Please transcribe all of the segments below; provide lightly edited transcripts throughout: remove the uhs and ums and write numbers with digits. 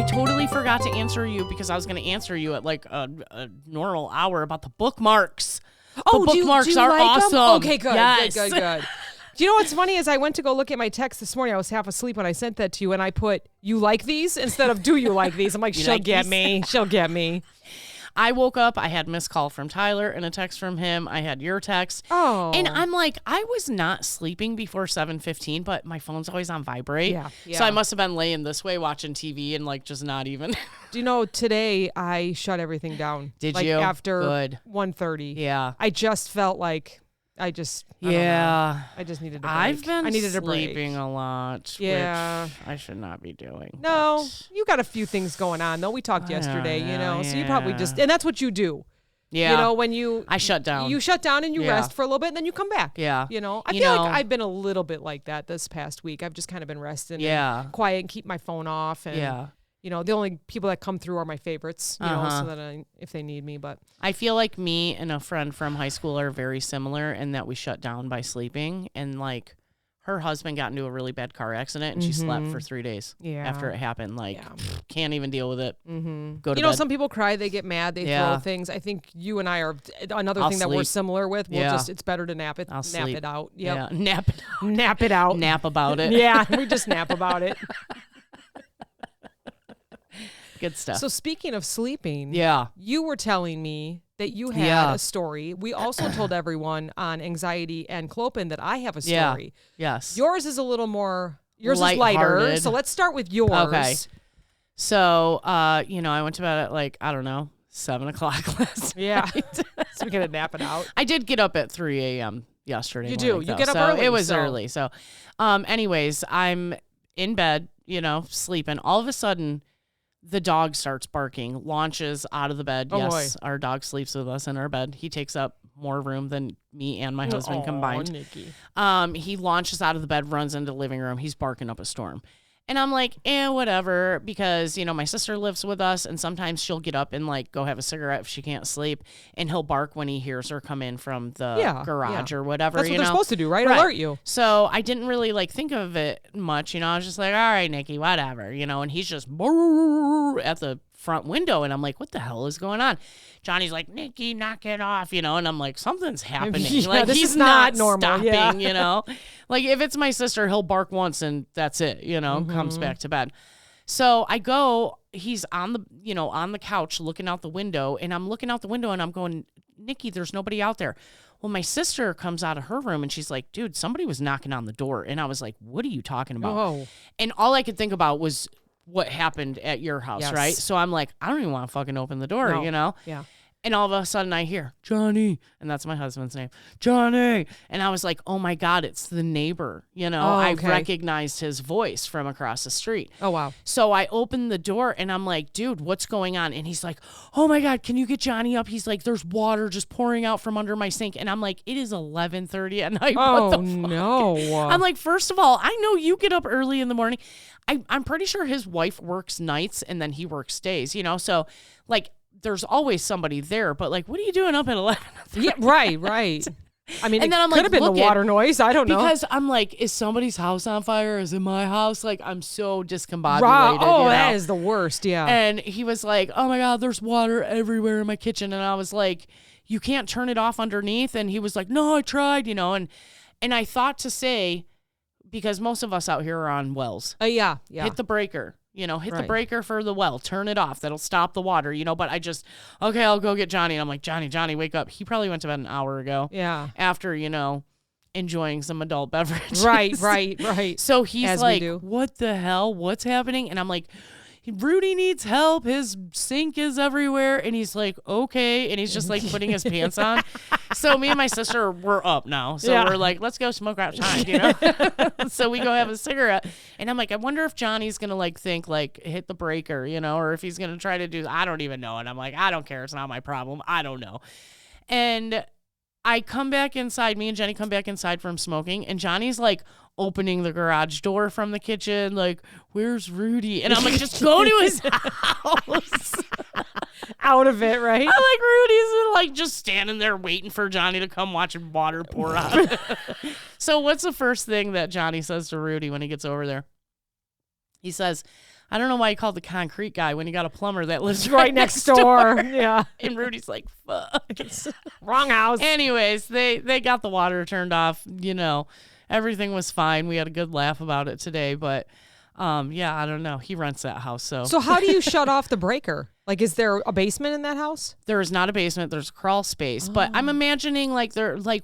I totally forgot to answer you because I was going to answer you at like a normal hour about the bookmarks. Oh, the bookmarks do you are like awesome. them? Okay, good, yes. good. Do you know what's funny is I went to go look at my text this morning. I was half asleep when I sent that to you, and I put, you like these? Instead of, do you like these? I'm like, she'll get me. She'll get me. I woke up, I had a missed call from Tyler and a text from him. I had your text. Oh. And I'm like, I was not sleeping before 7:15, but my phone's always on vibrate. Yeah. So I must have been laying this way watching TV and like just not even. Do you know, today I shut everything down. Did like you? After Good. 1:30. Yeah. I just felt like I just needed a break. I've been I needed sleeping a lot, Yeah. which I should not be doing. No, but you got a few things going on, though. We talked yesterday, you know, know, so you probably just, and that's what you do. Yeah. You know, when you... I shut down. You shut down and you Yeah. rest for a little bit, and then you come back. Yeah. You know, I You feel know- like I've been a little bit like that this past week. I've just kind of been resting and quiet and keep my phone off. And, Yeah. you know, the only people that come through are my favorites, you know, so that if they need me, but... I feel like me and a friend from high school are very similar in that we shut down by sleeping. And like her husband got into a really bad car accident and she slept for 3 days after it happened. Like, can't even deal with it. Go to You know, bed. some people cry, they get mad, they throw things. I think you and I are another thing that we're sleep. similar with. We'll just, it's better to nap it, I'll nap sleep. it out. Yep. Yeah. Nap it out. Nap it out. Nap about it. Yeah, we just nap about it. Good stuff. So speaking of sleeping, yeah. you were telling me that you had a story. We also told everyone on Anxiety and Clopin that I have a story. Yes. Yours is a little more, yours is lighter. Lighthearted. So let's start with yours. Okay. So, you know, I went to bed at like, I don't know, 7 o'clock last night. So we can nap it out. I did get up at 3 a.m. yesterday You morning, do. though. You get up so early. It was so. early. So, anyways, I'm in bed, you know, sleeping. All of a sudden, the dog starts barking, launches out of the bed. Oh, yes, boy. our dog sleeps with us in our bed. He takes up more room than me and my husband combined. Nikki. He launches out of the bed, runs into the living room. He's barking up a storm. And I'm like, whatever, because, you know, my sister lives with us, and sometimes she'll get up and, like, go have a cigarette if she can't sleep, and he'll bark when he hears her come in from the garage or whatever. That's what you they're know? supposed to do, right? Alert you. So I didn't really, like, think of it much, you know. I was just like, all right, Nikki, whatever, you know, and he's just at the front window, and I'm like, what the hell is going on? Johnny's like, Nikki, knock it off, you know, and I'm like, something's happening. Yeah, like, this he's is not normal. stopping, you know. Like, if it's my sister, he'll bark once and that's it, you know, comes back to bed. So I go, he's on the couch looking out the window, and I'm looking out the window and I'm going, Nikki, there's nobody out there. Well, my sister comes out of her room and she's like, dude, somebody was knocking on the door. And I was like, what are you talking about? Oh. And all I could think about was what happened at your house, right? So I'm like, I don't even want to fucking open the door, you know? Yeah. And all of a sudden I hear, Johnny, and that's my husband's name, Johnny. And I was like, oh my God, it's the neighbor. You know, I recognized his voice from across the street. Oh, wow. So I opened the door and I'm like, dude, what's going on? And he's like, oh my God, can you get Johnny up? He's like, there's water just pouring out from under my sink. And I'm like, it is 11:30 at night. Oh, what the fuck? no. I'm like, first of all, I know you get up early in the morning. I'm pretty sure his wife works nights and then he works days, you know? So like, there's always somebody there, but like, what are you doing up at 11? Yeah, right. I mean, and then I'm could like, have been the water noise. I don't know. Because I'm like, is somebody's house on fire? Is it my house? Like, I'm so discombobulated. Oh, you know? that is the worst. Yeah. And he was like, oh my God, there's water everywhere in my kitchen. And I was like, you can't turn it off underneath. And he was like, no, I tried, you know. And I thought to say, because most of us out here are on wells. Yeah. Hit the breaker. You know, hit the breaker for the well. Turn it off. That'll stop the water, you know. But I just, okay, I'll go get Johnny. And I'm like, Johnny, wake up. He probably went to bed an hour ago. Yeah. After, you know, enjoying some adult beverages. Right. So he's As like, we do. what the hell? What's happening? And I'm like, Rudy needs help. His sink is everywhere. And he's like, okay. And he's just like putting his pants on. So me and my sister, we're up now. So we're like, let's go smoke outside, you know? So we go have a cigarette. And I'm like, I wonder if Johnny's going to like think like hit the breaker, you know, or if he's going to try to do, I don't even know. And I'm like, I don't care. It's not my problem. I don't know. And I come back inside. Me and Jenny come back inside from smoking. And Johnny's like opening the garage door from the kitchen. Like, where's Rudy? And I'm like, just go to his house. Out of it, right? I like Rudy's like just standing there waiting for Johnny to come watching water pour out. So what's the first thing that Johnny says to Rudy when he gets over there? Yeah. He says, I don't know why he called the concrete guy when he got a plumber that lives Right next door. Yeah. And Rudy's like, fuck. Wrong house. Anyways, they got the water turned off. Everything was fine. We had a good laugh about it today. But, yeah, I don't know. He rents that house. So how do you shut off the breaker? Like, is there a basement in that house? There is not a basement. There's a crawl space. But I'm imagining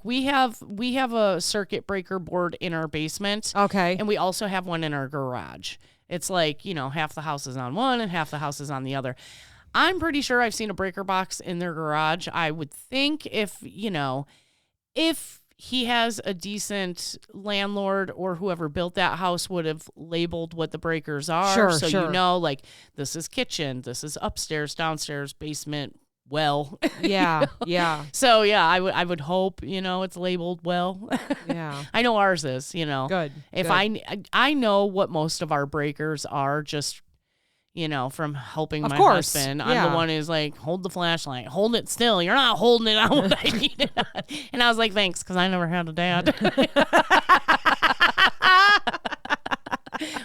we have a circuit breaker board in our basement. Okay. And we also have one in our garage. It's like, half the house is on one and half the house is on the other. I'm pretty sure I've seen a breaker box in their garage. I would think if he has a decent landlord or whoever built that house would have labeled what the breakers are. Sure, so sure. like this is kitchen, this is upstairs, downstairs, basement, well. Yeah, yeah. So yeah, I would hope, it's labeled well. Yeah. I know ours is, Good. If good. I know what most of our breakers are just from helping Of my course, husband. yeah. I'm the one who's like, hold the flashlight, hold it still. You're not holding it on what I need it on. And I was like, thanks, because I never had a dad.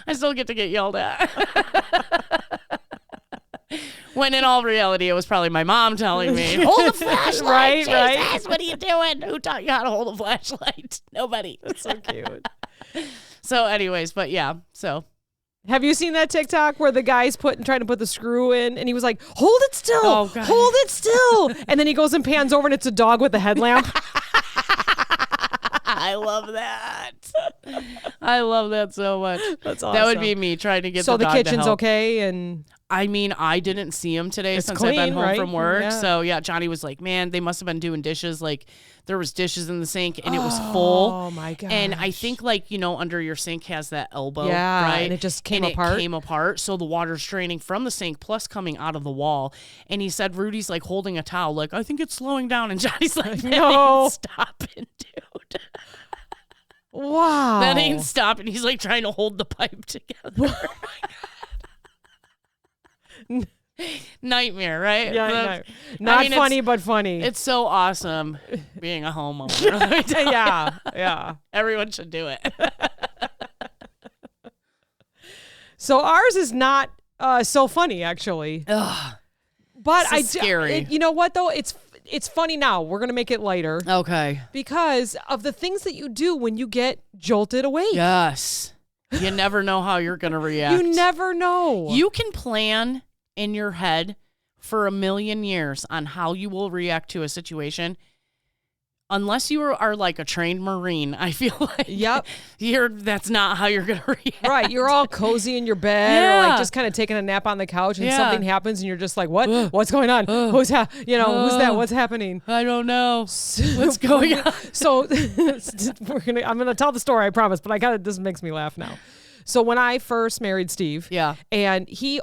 I still get to get yelled at. When in all reality, it was probably my mom telling me, hold the flashlight. Right. What are you doing? Who taught you how to hold a flashlight? Nobody. That's so cute. So anyways, but yeah, so. Have you seen that TikTok where the guy's trying to put the screw in and he was like, hold it still, Oh, God. hold it still. And then he goes and pans over and it's a dog with a headlamp. I love that. I love that so much. That's awesome. That would be me trying to get So the the dog to kitchen's help. okay and... I mean, I didn't see him today It's since I've been clean, home right? from work. Yeah. So yeah, Johnny was like, man, they must have been doing dishes. Like there was dishes in the sink and it was full. Oh my gosh. And I think under your sink has that elbow, Yeah, right? and it just came and apart. It came apart. So the water's draining from the sink plus coming out of the wall. And he said, Rudy's like holding a towel. Like, I think it's slowing down. And Johnny's like, that No. ain't stopping, dude. Wow. That ain't stopping. He's like trying to hold the pipe together. Nightmare, right? Yeah, That's- not funny, but funny. It's so awesome being a homeowner. Let me tell ya. yeah. Everyone should do it. So ours is not so funny, actually. Ugh. But This is scary. you know what, though? It's funny now. We're going to make it lighter. Okay. Because of the things that you do when you get jolted awake. Yes. You never know how you're going to react. You never know. You can plan in your head for 1,000,000 years on how you will react to a situation. Unless you are like a trained Marine, I feel like Yep. that's not how you're going to react. Right. You're all cozy in your bed or Yeah. like just kind of taking a nap on the couch and Yeah. something happens and you're just like, what? What's going on? Who's that? Who's that? What's happening? I don't know. What's going on? So I'm gonna tell the story, I promise, but this makes me laugh now. So when I first married Steve, Yeah. and he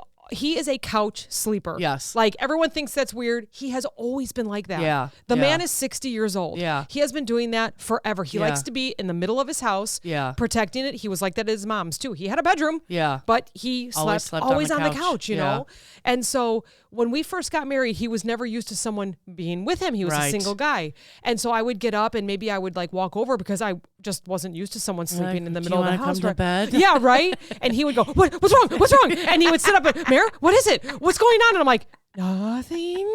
is a couch sleeper. Yes. Like everyone thinks that's weird. He has always been like that. Yeah. The Yeah. man is 60 years old. Yeah. He has been doing that forever. He Yeah. likes to be in the middle of his house. Yeah. Protecting it. He was like that at his mom's too. He had a bedroom. Yeah. But he Always slept slept always on on the the couch. couch, you Yeah. know? And so when we first got married, he was never used to someone being with him. He was a Right. single guy. And so I would get up and maybe I would like walk over because I just wasn't used to someone sleeping in the "Do middle you of the wanna house. come to bed?" Yeah, right? And he would go, what's wrong? What's wrong? And he would sit up and, Mare, what is it? What's going on? And I'm like, nothing.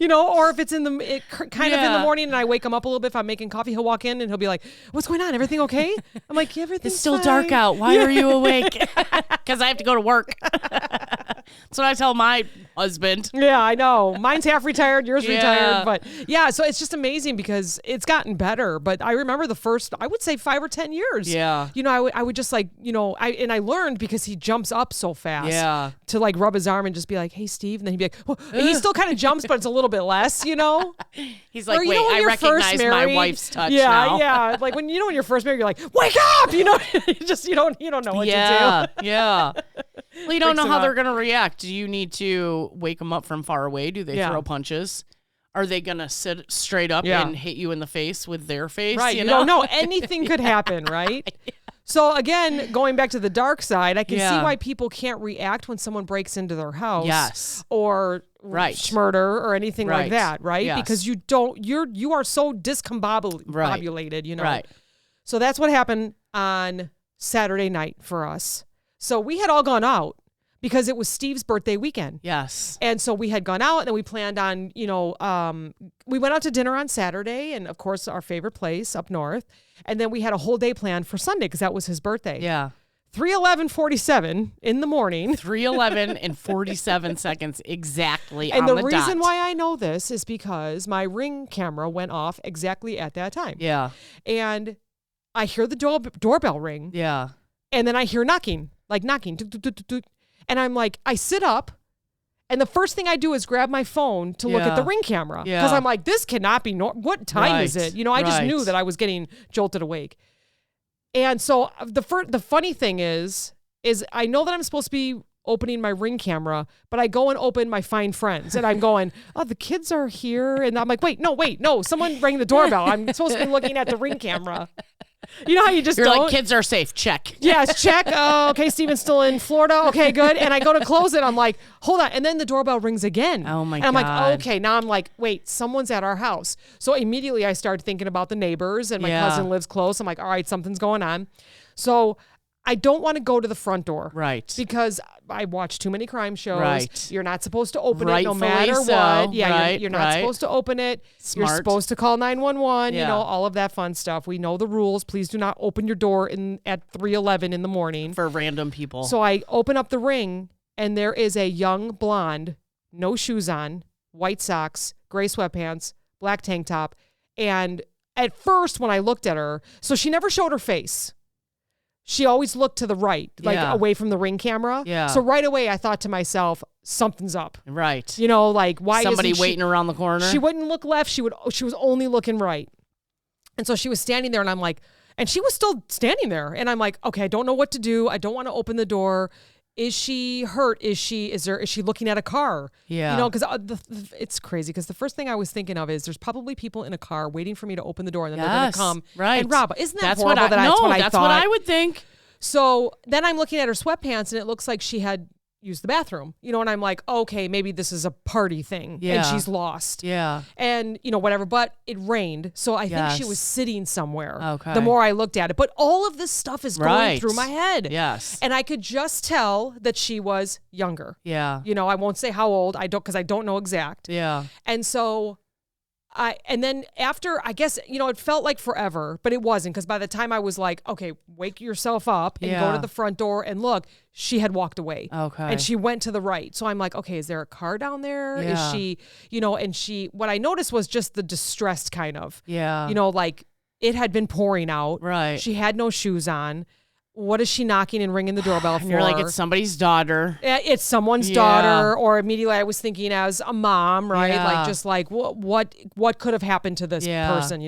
Or if it's kind of in the Yeah. morning and I wake him up a little bit, if I'm making coffee, he'll walk in and he'll be like, what's going on? Everything okay? I'm like, everything's It's still fine." dark out. Why are you awake? Because I have to go to work. That's what I tell my husband. Yeah, I know. Mine's half retired, yours Yeah. retired. But yeah, so it's just amazing because it's gotten better. But I remember the first, I would say 5 or 10 years. Yeah. I would just like, I learned because he jumps up so fast. Yeah. To like rub his arm and just be like, hey, Steve. And then he'd be like, well, he still kind of jumps, but it's a little bit less, He's like, Or, wait, when I you're recognize first my married- wife's touch yeah, now. Yeah. Like when you're first married, you're like, wake up! You just, you don't know what to Yeah, do. yeah. Well, you don't Freaks know him how out. they're going to react. Do you need to wake them up from far away? Do they Yeah. throw punches? Are they going to sit straight up Yeah. and hit you in the face with their face? Right. You don't know. Anything could happen, right? So again, going back to the dark side, I can see Yeah. why people can't react when someone breaks into their house. Yes. Or Right. murder or anything Right. like that, right? Yes. Because you are so discombobulated, Right. you know. Right. So that's what happened on Saturday night for us. So we had all gone out because it was Steve's birthday weekend. Yes. And so we had gone out, and then we planned on, we went out to dinner on Saturday, and of course our favorite place up north. And then we had a whole day planned for Sunday because that was his birthday. Yeah. 3:11:47 in the morning. 3:11 and 47 seconds exactly and on the the reason dot. why I know this is because my Ring camera went off exactly at that time. Yeah. And I hear the doorbell ring. Yeah. And then I hear knocking. Tuk, tuk, tuk, tuk, tuk. And I'm like, I sit up, and the first thing I do is grab my phone to look at the Ring camera. Yeah. Because I'm like, this cannot be what time is it? I just knew that I was getting jolted awake. And so the funny thing is I know that I'm supposed to be opening my Ring camera, but I go and open my Find Friends, and I'm going, oh, the kids are here. And I'm like, wait, no, someone rang the doorbell. I'm supposed to be looking at the Ring camera. You know how you just You're don't? like, kids are safe. Check. Yes, check. Oh, okay, Steven's still in Florida. Okay, good. And I go to close it. I'm like, hold on. And then the doorbell rings again. Oh, my And I'm God. like, okay. Now I'm like, wait, someone's at our house. So immediately I started thinking about the neighbors, and my cousin lives close. I'm like, all right, something's going on. So I don't want to go to the front door. Right. Because I watch too many crime shows. Right. You're not supposed to open it no Rightfully matter so. what. Yeah, Right, you're not right. supposed to open it. You're Smart. supposed to call 911, Yeah. all of that fun stuff. We know the rules. Please do not open your door at 3:11 in the morning. For random people. So I open up the Ring, and there is a young blonde, no shoes on, white socks, gray sweatpants, black tank top. And at first when I looked at her, so she never showed her face. She always looked to the right, away from the Ring camera. Yeah. So right away I thought to myself, something's up. Right. Why Somebody isn't waiting around the corner. She wouldn't look left. She was only looking right. And so she was standing there, and I'm like, and she was still standing there. And I'm like, okay, I don't know what to do. I don't want to open the door. Is she hurt? Is she looking at a car? Yeah. Because it's crazy. Because the first thing I was thinking of is there's probably people in a car waiting for me to open the door, and then they're going to come and rob us. Isn't that That's horrible? what I That's that's what I would think. So then I'm looking at her sweatpants, and it looks like she had used the bathroom, and I'm like, okay, maybe this is a party thing, Yeah. and she's lost. Yeah. And, whatever, but it rained. So I think she Yes. was sitting somewhere. Okay. The more I looked at it. But all of this stuff is going Right. through my head. Yes. And I could just tell that she was younger. Yeah. I won't say how old. Because I don't know exact. Yeah. And so and then after, I guess, it felt like forever, but it wasn't, because by the time I was like, okay, wake yourself up and go Yeah. to the front door and look, she had walked away. Okay. And she went to the right. So I'm like, okay, is there a car down there? Yeah. Is she, what I noticed was just the distressed kind of, Yeah. like it had been pouring out. Right. She had no shoes on. What is she knocking and ringing the doorbell for? And you're like, it's somebody's daughter. It's someone's Yeah. daughter, or immediately I was thinking as a mom, right? Yeah. What could have happened to this Yeah. person,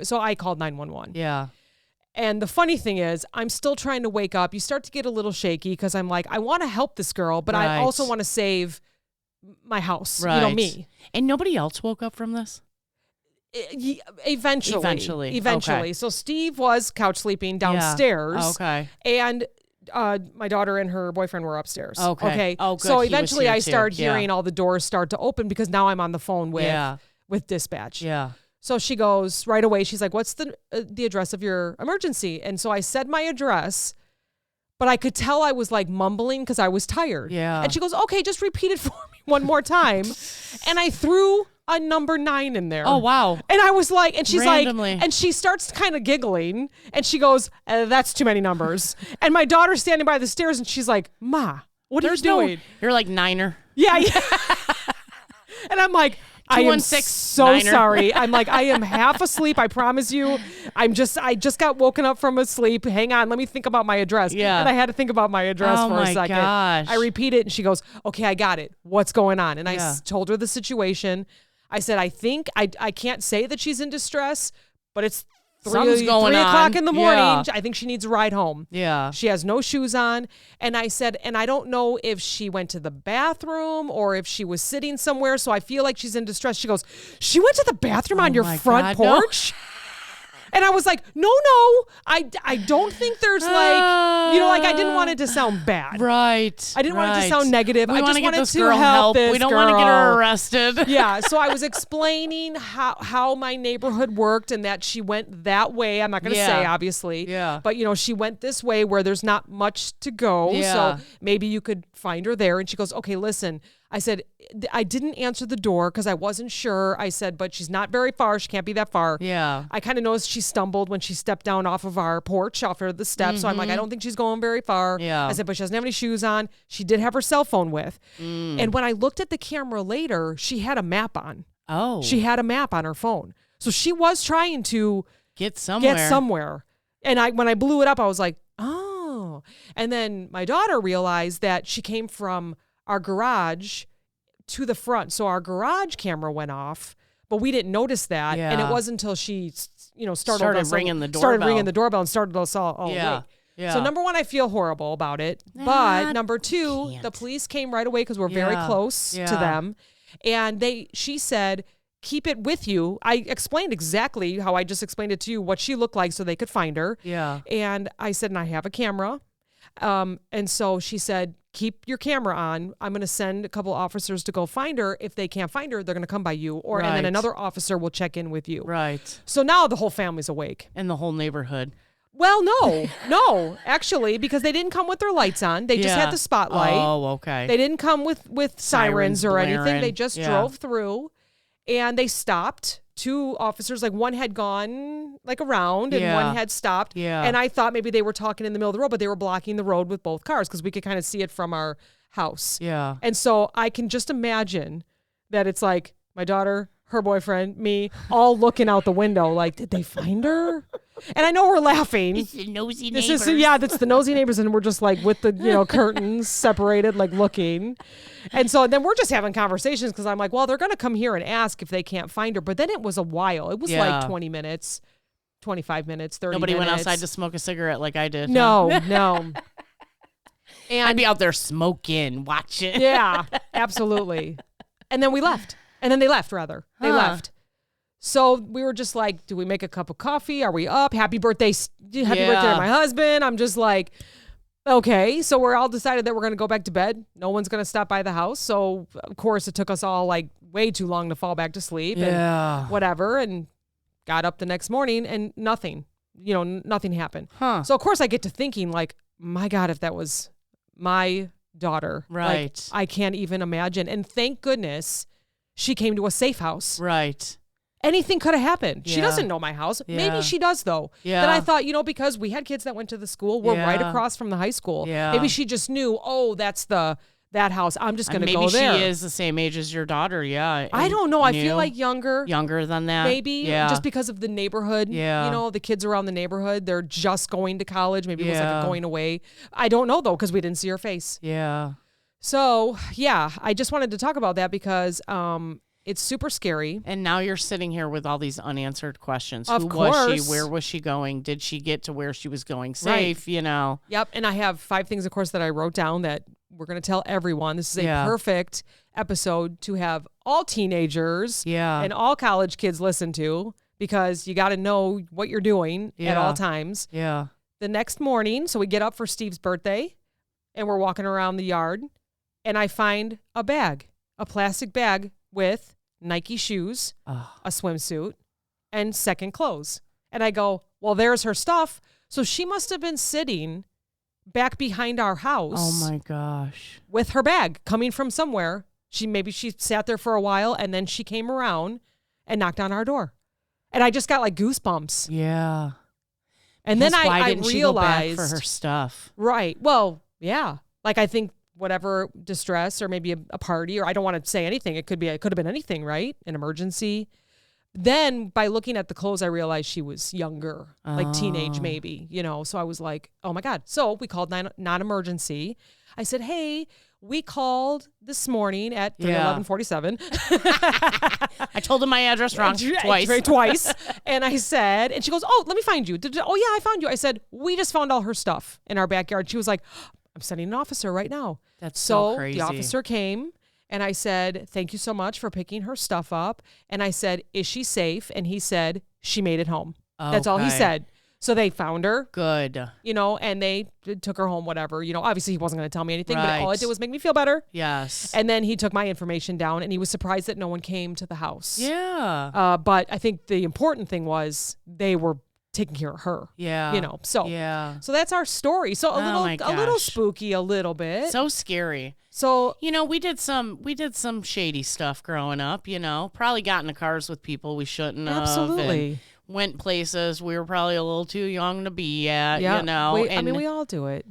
So I called 911. Yeah. And the funny thing is, I'm still trying to wake up. You start to get a little shaky because I'm like, I want to help this girl, but I Right. also want to save my house, Right. me. And nobody else woke up from this? Eventually. Okay. So Steve was couch sleeping downstairs. Yeah. Okay. And my daughter and her boyfriend were upstairs. Okay. Oh, good. So He was eventually here I too. started Yeah. hearing all the doors start to open, because now I'm on the phone with dispatch. Yeah. So she goes right away. She's like, what's the address of your emergency? And so I said my address, but I could tell I was like mumbling because I was tired. Yeah. And she goes, okay, just repeat it for me one more time. And I threw a number 9 in there. Oh, wow. And I was like, and she's Randomly. like, and she starts kind of giggling, and she goes, that's too many numbers. And my daughter's standing by the stairs, and she's like, Ma, what are you doing? You're like Niner. Yeah. And I'm like, I am 216 so Niner. sorry. I'm like, I am half asleep. I promise you. I just got woken up from a sleep. Hang on. Let me think about my address. Yeah. And I had to think about my address Oh for a my second. gosh. I repeat it, and she goes, okay, I got it. What's going on? And I Yeah. told her the situation. I said, I think I can't say that she's in distress, but it's Something's 3 going o'clock on. in the morning. Yeah. I think she needs a ride home. Yeah. She has no shoes on. And I said, and I don't know if she went to the bathroom or if she was sitting somewhere. So I feel like she's in distress. She goes, she went to the bathroom on your my front God, no. porch? And I was like, no, I don't think there's like, I didn't want it to sound bad. Right. I didn't want it to sound negative. I just wanted this to girl help this We don't girl. want to get her arrested. Yeah. So I was explaining how my neighborhood worked and that she went that way. I'm not going to say, obviously. Yeah. But, she went this way where there's not much to go. Yeah. So maybe you could find her there. And she goes, okay, listen. I said, I didn't answer the door because I wasn't sure. I said, but she's not very far. She can't be that far. Yeah. I kind of noticed she stumbled when she stepped down off of our porch, off of the steps. So I'm like, I don't think she's going very far. Yeah. I said, but she doesn't have any shoes on. She did have her cell phone with. And when I looked at the camera later, she had a map on. Oh. She had a map on her phone. So she was trying to get somewhere. And when I blew it up, I was like, oh. And then my daughter realized that she came from our garage to the front. So our garage camera went off, but we didn't notice that. Yeah. And it wasn't until she, started ringing the doorbell and started us all awake. Yeah. So number one, I feel horrible about it. But number two, the police came right away because we're very close to them. And she said, keep it with you. I explained exactly how I just explained it to you, what she looked like so they could find her. Yeah. And I said, and I have a camera. And so she said, keep your camera on. I'm going to send a couple officers to go find her. If they can't find her, they're going to come by you. And then another officer will check in with you. Right. So now the whole family's awake. And the whole neighborhood. Well, no, actually, because they didn't come with their lights on. They just had the spotlight. Oh, okay. They didn't come with sirens or blaring. anything. They just drove through and they stopped. Two officers, like one had gone like around and one had stopped. Yeah. And I thought maybe they were talking in the middle of the road, but they were blocking the road with both cars because we could kind of see it from our house. Yeah. And so I can just imagine that it's like my daughter, her boyfriend, me, all looking out the window like, did they find her? And I know we're laughing. It's the nosy neighbors. That's the nosy neighbors, and we're just like with the curtains separated, like looking. And so then we're just having conversations because I'm like, well, they're gonna come here and ask if they can't find her. But then it was a while. It was like 20 minutes, 25 minutes, 30 Nobody minutes. went outside to smoke a cigarette like I did. No. And I'd be out there smoking, watching. Yeah, absolutely. And then we left. And then they left, rather. They left. So we were just like, do we make a cup of coffee? Are we up? Happy birthday to my husband. I'm just like, okay. So we're all decided that we're going to go back to bed. No one's going to stop by the house. So, of course, it took us all like way too long to fall back to sleep and whatever. And got up the next morning and nothing happened. So, of course, I get to thinking like, my God, if that was my daughter. Right. Like, I can't even imagine. And thank goodness she came to a safe house. Right. Anything could have happened. She doesn't know my house. Yeah. Maybe she does, though. Yeah. Then I thought, because we had kids that went to the school. We're right across from the high school. Yeah. Maybe she just knew, that's that house. I'm just going to go there. Maybe she is the same age as your daughter. Yeah. I don't know. I feel like younger. Younger than that. Maybe. Yeah. Just because of the neighborhood. Yeah. The kids around the neighborhood, they're just going to college. Maybe it was like a going away. I don't know, though, because we didn't see her face. Yeah. So, I just wanted to talk about that because it's super scary. And now you're sitting here with all these unanswered questions. Of Who course. was she? Where was she going? Did she get to where she was going safe? Right. Yep. And I have 5 things, of course, that I wrote down that we're going to tell everyone. This is a perfect episode to have all teenagers and all college kids listen to because you got to know what you're doing at all times. Yeah. The next morning, so we get up for Steve's birthday and we're walking around the yard and I find a plastic bag with Nike shoes, a swimsuit, and second clothes. And I go, well, there's her stuff. So she must have been sitting back behind our house. Oh my gosh. With her bag coming from somewhere. Maybe she sat there for a while and then she came around and knocked on our door. And I just got like goosebumps. Yeah. And because then I didn't realized she go back for her stuff. Right. Well, yeah. Like I think whatever distress or maybe a party, or I don't want to say anything. It could have been anything, right? An emergency. Then by looking at the clothes, I realized she was younger, like teenage maybe, So I was like, oh my God. So we called non-emergency. I said, hey, we called this morning at 11:47. I told him my address wrong twice. And I said, and she goes, oh, let me find you. Oh yeah, I found you. I said, we just found all her stuff in our backyard. She was like, I'm sending an officer right now. That's so crazy. The officer came and I said, thank you so much for picking her stuff up. And I said, is she safe? And he said, she made it home. That's all he said. So they found her. Good. And they took her home, whatever. Obviously he wasn't going to tell me anything, Right. but all it did was make me feel better. Yes. And then he took my information down, and he was surprised that no one came to the house. Yeah. But I think the important thing was they were taking care of her. Yeah. So yeah. So that's our story. So a little spooky, a little bit. So scary. So we did some shady stuff growing up. Probably got into cars with people we shouldn't have. Absolutely. Went places we were probably a little too young to be at. Yeah. We all do it.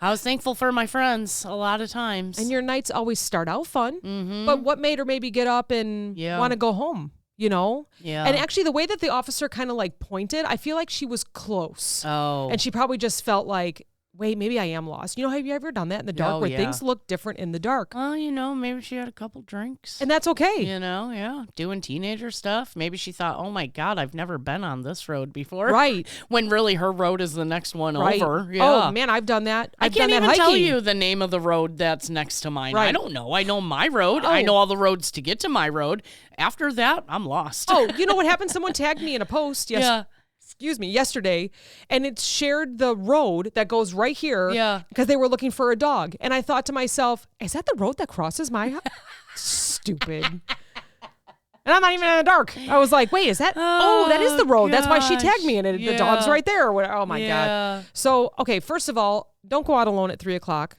I was thankful for my friends a lot of times. And your nights always start out fun. Mm-hmm. But what made her maybe get up and want to go home? Yeah. And actually, the way that the officer kind of like pointed, I feel like she was close. Oh. And she probably just felt like, wait, maybe I am lost. Have you ever done that in the dark where things look different in the dark? Well, maybe she had a couple drinks. And that's okay. Yeah. Doing teenager stuff. Maybe she thought, oh my God, I've never been on this road before. Right. When really her road is the next one right. over. Yeah. Oh, man, I've done that. I can't even tell you the name of the road that's next to mine. Right. I don't know. I know my road. Oh. I know all the roads to get to my road. After that, I'm lost. Oh, you know what happened? Someone tagged me in a post yesterday, and it shared the road that goes right here. Yeah. Because they were looking for a dog. And I thought to myself, is that the road that crosses my house? Stupid. And I'm not even in the dark. I was like, wait, is that? Oh, that is the road. That's why she tagged me in it. The dog's right there. Oh my God. So, okay, first of all, don't go out alone at 3:00.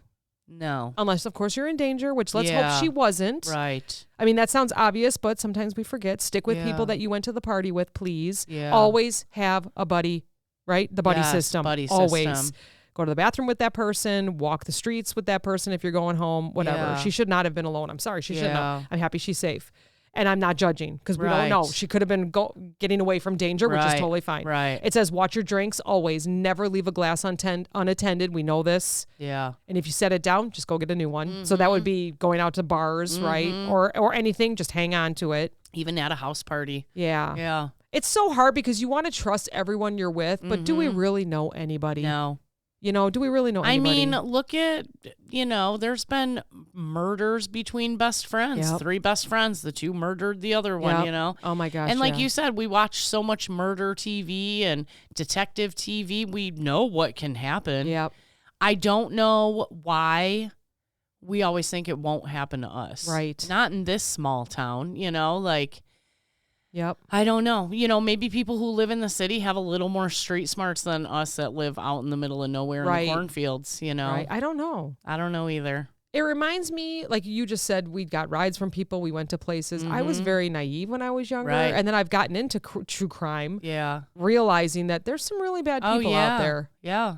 No. Unless, of course, you're in danger, which let's hope she wasn't. Right. I mean, that sounds obvious, but sometimes we forget. Stick with people that you went to the party with, please. Always have a buddy, right? The buddy system. Buddy Always. system. Go to the bathroom with that person. Walk the streets with that person if you're going home, whatever. Yeah. She should not have been alone. I'm sorry. She shouldn't have. I'm happy she's safe. And I'm not judging because we don't know. She could have been getting away from danger, which is totally fine. Right. It says, watch your drinks always. Never leave a glass unattended. We know this. Yeah. And if you set it down, just go get a new one. Mm-hmm. So that would be going out to bars, right? Or anything. Just hang on to it. Even at a house party. Yeah. Yeah. It's so hard because you want to trust everyone you're with, but do we really know anybody? No. Do we really know anybody? I mean, look at, there's been murders between best friends. Yep. 3 best friends. The 2 murdered the other one, Oh, my gosh. And like you said, we watch so much murder TV and detective TV. We know what can happen. Yep. I don't know why we always think it won't happen to us. Right. Not in this small town, Yep. I don't know. Maybe people who live in the city have a little more street smarts than us that live out in the middle of nowhere in the cornfields, Right. I don't know. I don't know either. It reminds me, like you just said, we got rides from people. We went to places. I was very naive when I was younger. Right. And then I've gotten into true crime. Yeah. Realizing that there's some really bad people out there. Yeah.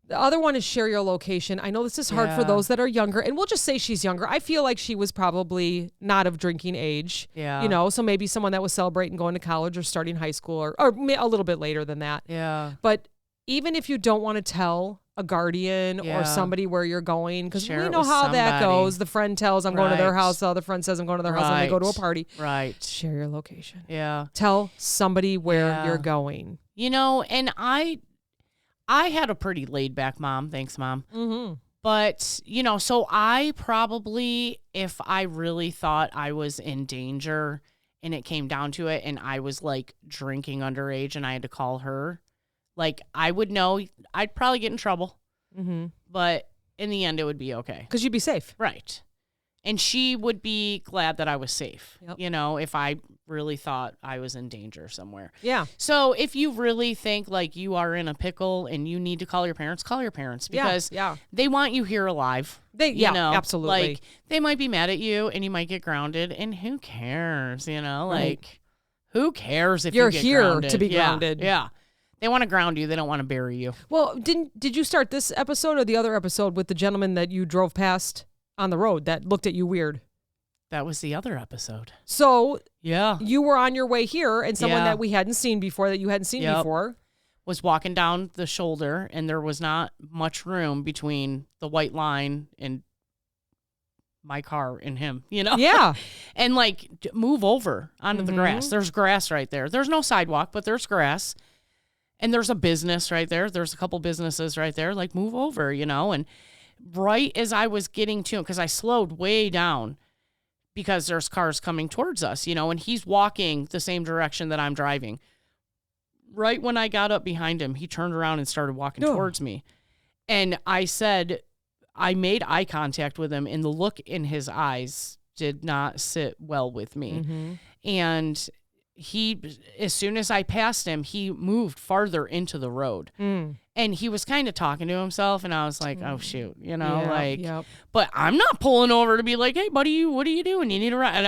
The other one is share your location. I know this is hard for those that are younger, and we'll just say she's younger. I feel like she was probably not of drinking age. Yeah. So maybe someone that was celebrating going to college or starting high school or a little bit later than that. Yeah. But even if you don't want to tell a guardian or somebody where you're going, because we know how that goes. The friend tells, I'm going to their house. The other friend says, I'm going to their house, and they go to a party. Right. Share your location. Yeah. Tell somebody where you're going. And I had a pretty laid back mom. Thanks, Mom. Mm-hmm. But, so I probably, if I really thought I was in danger and it came down to it and I was like drinking underage and I had to call her, like I would know I'd probably get in trouble. Mm-hmm. But in the end, it would be okay. Because you'd be safe. Right. And she would be glad that I was safe, if I really thought I was in danger somewhere. Yeah. So if you really think like you are in a pickle and you need to call your parents because they want you here alive. Absolutely. Like they might be mad at you and you might get grounded, and who cares, like who cares if you're you get here grounded? to be grounded. Yeah. They want to ground you. They don't want to bury you. Well, did you start this episode or the other episode with the gentleman that you drove past on the road that looked at you weird? That was the other episode. So yeah, you were on your way here, and someone that we hadn't seen before, that you hadn't seen before, was walking down the shoulder, and there was not much room between the white line and my car and him, Yeah. And like move over onto the grass. There's grass right there. There's no sidewalk, but there's grass. And there's a business right there. There's a couple businesses right there. Like move over, and right as I was getting to him, because I slowed way down because there's cars coming towards us, and he's walking the same direction that I'm driving. right when I got up behind him, he turned around and started walking towards me. And I made eye contact with him, and the look in his eyes did not sit well with me. Mm-hmm. And as soon as I passed him, he moved farther into the road. And he was kind of talking to himself, and I was like, oh, shoot, but I'm not pulling over to be like, hey, buddy, what are you doing? You need a ride?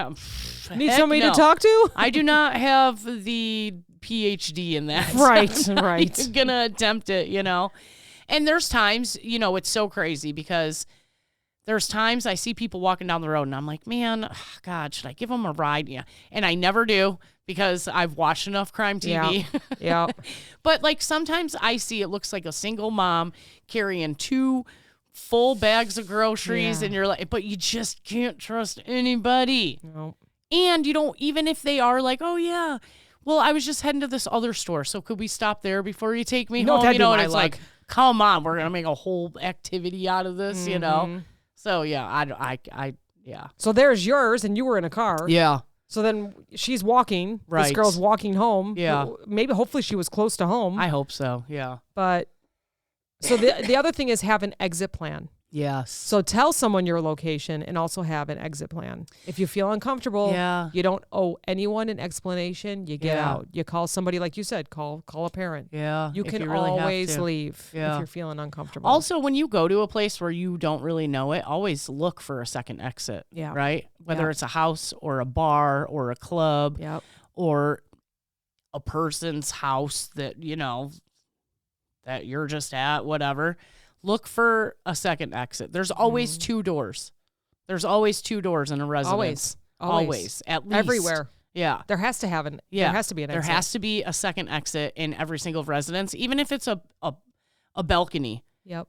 Need somebody to talk to? I do not have the PhD in that. Right. I'm going to attempt it, And there's times, it's so crazy because there's times I see people walking down the road, and I'm like, man, God, should I give them a ride? Yeah. And I never do. Because I've watched enough crime TV. Yeah. But like sometimes I see it looks like a single mom carrying 2 full bags of groceries and you're like, but you just can't trust anybody. No. And you don't, even if they are like, oh yeah, well, I was just heading to this other store. So could we stop there before you take me home? And it's like, come on, we're going to make a whole activity out of this, So yeah, I. So there's yours, and you were in a car. Yeah. So then she's walking. Right. This girl's walking home. Yeah. Maybe, hopefully she was close to home. I hope so. Yeah. But so the other thing is have an exit plan. Yes. So tell someone your location and also have an exit plan. If you feel uncomfortable, you don't owe anyone an explanation. You get out. You call somebody, like you said, call a parent. Yeah. You can really always leave if you're feeling uncomfortable. Also, when you go to a place where you don't really know it, always look for a second exit. Yeah. Right? Whether it's a house or a bar or a club or a person's house that, that you're just at, whatever. Look for a second exit. There's always 2 doors. There's always 2 doors in a residence. Always. At least. Everywhere. Yeah. There has to have there has to be an exit. There has to be a second exit in every single residence, even if it's a balcony. Yep.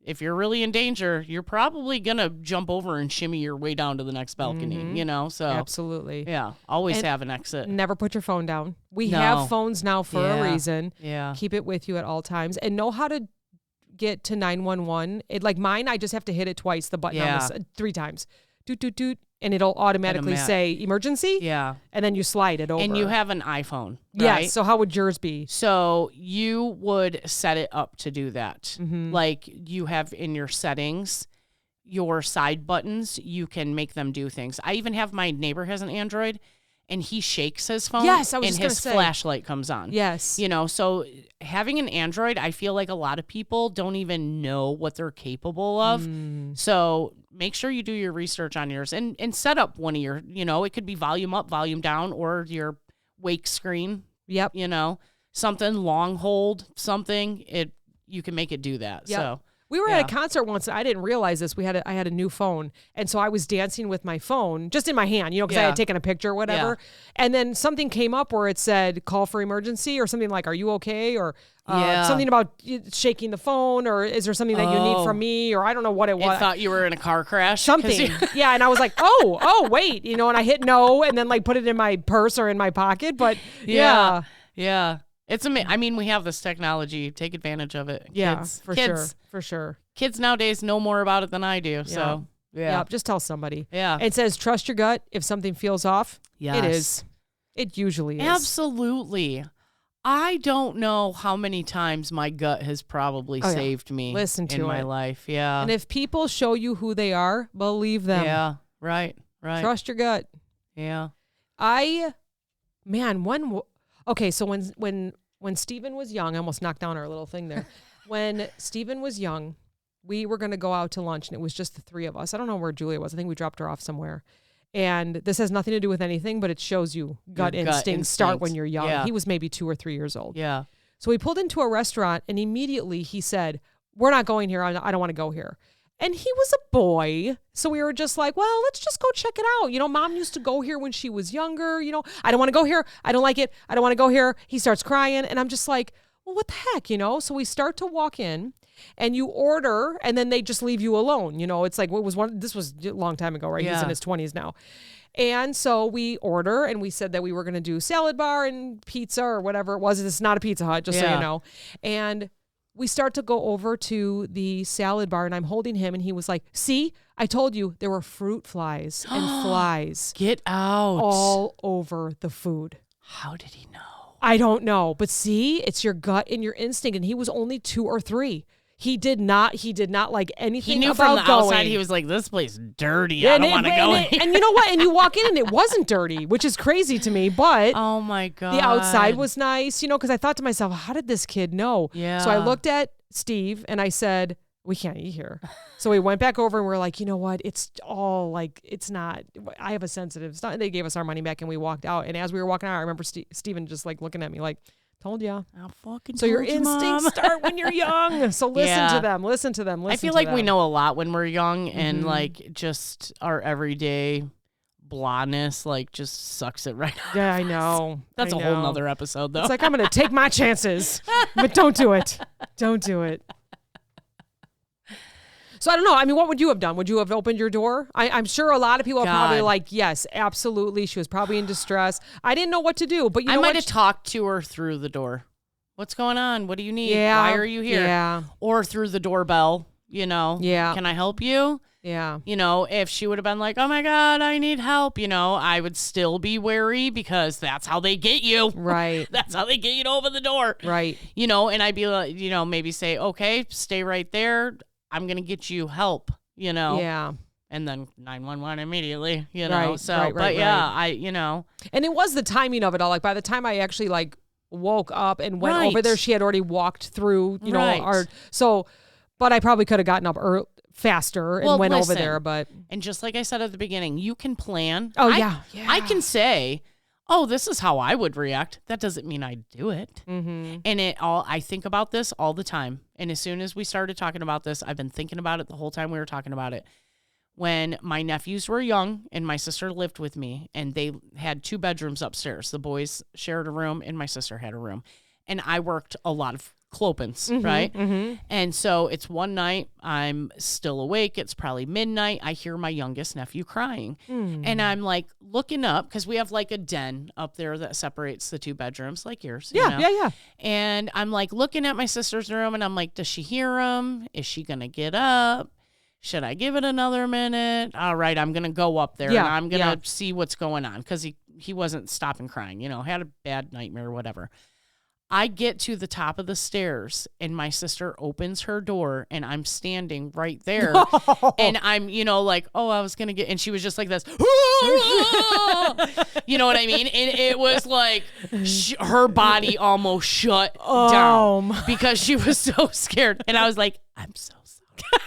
If you're really in danger, you're probably going to jump over and shimmy your way down to the next balcony, so. Absolutely. Yeah. Always have an exit. Never put your phone down. We have phones now for a reason. Yeah. Keep it with you at all times and know how to get to 911. Like mine, I just have to hit it twice, the button on this 3 times. Doot, doot, doot. And it'll automatically say emergency. Yeah. And then you slide it over. And you have an iPhone, Yeah. right? So how would yours be? So you would set it up to do that. Mm-hmm. Like you have in your settings, your side buttons, you can make them do things. I even have my neighbor has an Android, and he shakes his phone. Yes, I was and just gonna his say. flashlight comes on. Yes. So having an Android, I feel like a lot of people don't even know what they're capable of. So make sure you do your research on yours and set up one of your, it could be volume up, volume down, or your wake screen. Yep. Something long hold, something, you can make it do that. Yep. So we were at a concert once. I didn't realize this. I had a new phone. And so I was dancing with my phone just in my hand, because I had taken a picture or whatever. Yeah. And then something came up where it said call for emergency or something like, are you okay? Or something about shaking the phone, or is there something that you need from me? Or I don't know what it was. I thought you were in a car crash. Something. Yeah. And I was like, oh, wait, and I hit no and then like put it in my purse or in my pocket. But Yeah. It's amazing. We have this technology. Take advantage of it. Yeah, kids, for sure. Kids nowadays know more about it than I do. So, yeah. Just tell somebody. Yeah. It says, trust your gut. If something feels off, it is. It usually is. Absolutely. I don't know how many times my gut has probably saved me in my life. Yeah. And if people show you who they are, believe them. Yeah, right. Trust your gut. Yeah. So when Stephen was young, I almost knocked down our little thing there. When Stephen was young, we were going to go out to lunch, and it was just the 3 of us. I don't know where Julia was. I think we dropped her off somewhere. And this has nothing to do with anything, but it shows you gut instincts start when you're young. Yeah. He was maybe 2 or 3 years old. Yeah. So we pulled into a restaurant, and immediately he said, we're not going here. I don't want to go here. And he was a boy. So we were just like, well, let's just go check it out. Mom used to go here when she was younger. I don't want to go here. I don't like it. I don't want to go here. He starts crying. And I'm just like, well, what the heck, So we start to walk in, and you order, and then they just leave you alone. It's like, this was a long time ago, right? Yeah. He's in his 20s now. And so we order, and we said that we were going to do salad bar and pizza or whatever it was. It's not a Pizza Hut, just so you know. And we start to go over to the salad bar, and I'm holding him, and he was like, see, I told you there were fruit flies and flies. Get out. All over the food. How did he know? I don't know. But see, it's your gut and your instinct. And he was only 2 or 3. He did not like anything. He knew about from the going. outside, he was like, this place is dirty. I don't want to go in here. And you know what? And you walk in and it wasn't dirty, which is crazy to me. But oh my God. the outside was nice, because I thought to myself, how did this kid know? Yeah. So I looked at Steve and I said, we can't eat here. So we went back over and we're like, you know what? It's all like, it's not, I have a sensitive stomach. They gave us our money back and we walked out. And as we were walking out, I remember Steven just like looking at me like, told ya. So your instincts start when you're young. So listen to them. Listen to them. I feel like we know a lot when we're young, and like just our everyday blondness like just sucks it right out. Yeah, I know. That's a whole nother episode though. It's like, I'm going to take my chances, but don't do it. Don't do it. So I don't know. I mean, what would you have done? Would you have opened your door? I'm sure a lot of people are probably like, yes, absolutely. She was probably in distress. I didn't know what to do, but I might have talked to her through the door. What's going on? What do you need? Yeah, why are you here? Yeah. Or through the doorbell, Yeah. Can I help you? Yeah. If she would have been like, oh my God, I need help, I would still be wary because that's how they get you. Right. That's how they get you to open the door. Right. And I'd be like, maybe say, okay, stay right there. I'm going to get you help, Yeah. And then 911 immediately, Right, So, right, but yeah, right. And it was the timing of it all. Like by the time I actually like woke up and went over there, she had already walked through, but I probably could have gotten up faster and went over there. But and just like I said at the beginning, you can plan. Oh, yeah. I can say, oh, this is how I would react. That doesn't mean I do it. Mm-hmm. And I think about this all the time. And as soon as we started talking about this, I've been thinking about it the whole time we were talking about it. When my nephews were young and my sister lived with me, and they had 2 bedrooms upstairs. The boys shared a room and my sister had a room. And I worked a lot of clopens, right? Mm-hmm. And so it's one night, I'm still awake. It's probably midnight. I hear my youngest nephew crying. And I'm like looking up because we have like a den up there that separates the 2 bedrooms like yours. Yeah. And I'm like looking at my sister's room and I'm like, does she hear him? Is she going to get up? Should I give it another minute? All right, I'm going to go up there and I'm going to see what's going on because he wasn't stopping crying, had a bad nightmare or whatever. I get to the top of the stairs and my sister opens her door and I'm standing right there. And I'm, like, oh, I was going to get, and she was just like this, you know what I mean? And it was like her body almost shut down because she was so scared. And I was like, I'm so sorry.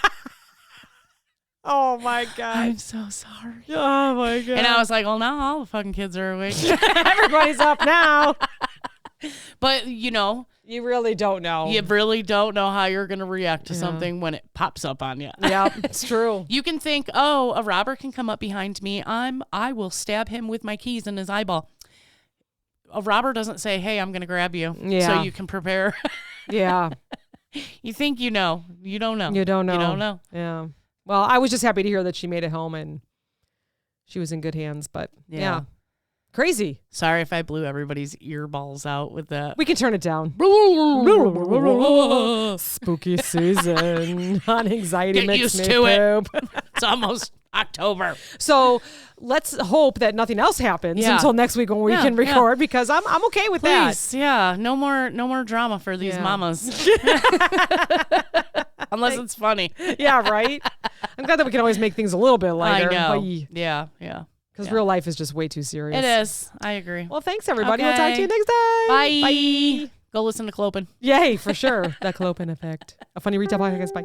Oh my God. I'm so sorry. Oh my God. And I was like, well, now all the fucking kids are awake. Everybody's up now. But, you really don't know. You really don't know how you're going to react to something when it pops up on you. Yeah, it's true. You can think, oh, a robber can come up behind me. I will stab him with my keys in his eyeball. A robber doesn't say, hey, I'm going to grab you. Yeah. So you can prepare. Yeah. You think you know. You don't know. You don't know. You don't know. Yeah. Well, I was just happy to hear that she made it home and she was in good hands, but yeah. Crazy. Sorry if I blew everybody's earballs out with that. We can turn it down. Spooky season. On anxiety Get makes used me to poop. it. It's almost October. So let's hope that nothing else happens until next week when we can record because I'm okay with Please, yeah. No more drama for these mamas. Unless it's funny. Yeah, right? I'm glad that we can always make things a little bit lighter. I know. Yeah. Because real life is just way too serious. It is. I agree. Well, thanks, everybody. We'll talk to you next time. Bye. Go listen to Clopen. Yay, for sure. The Clopen Effect. A funny retail podcast. Bye.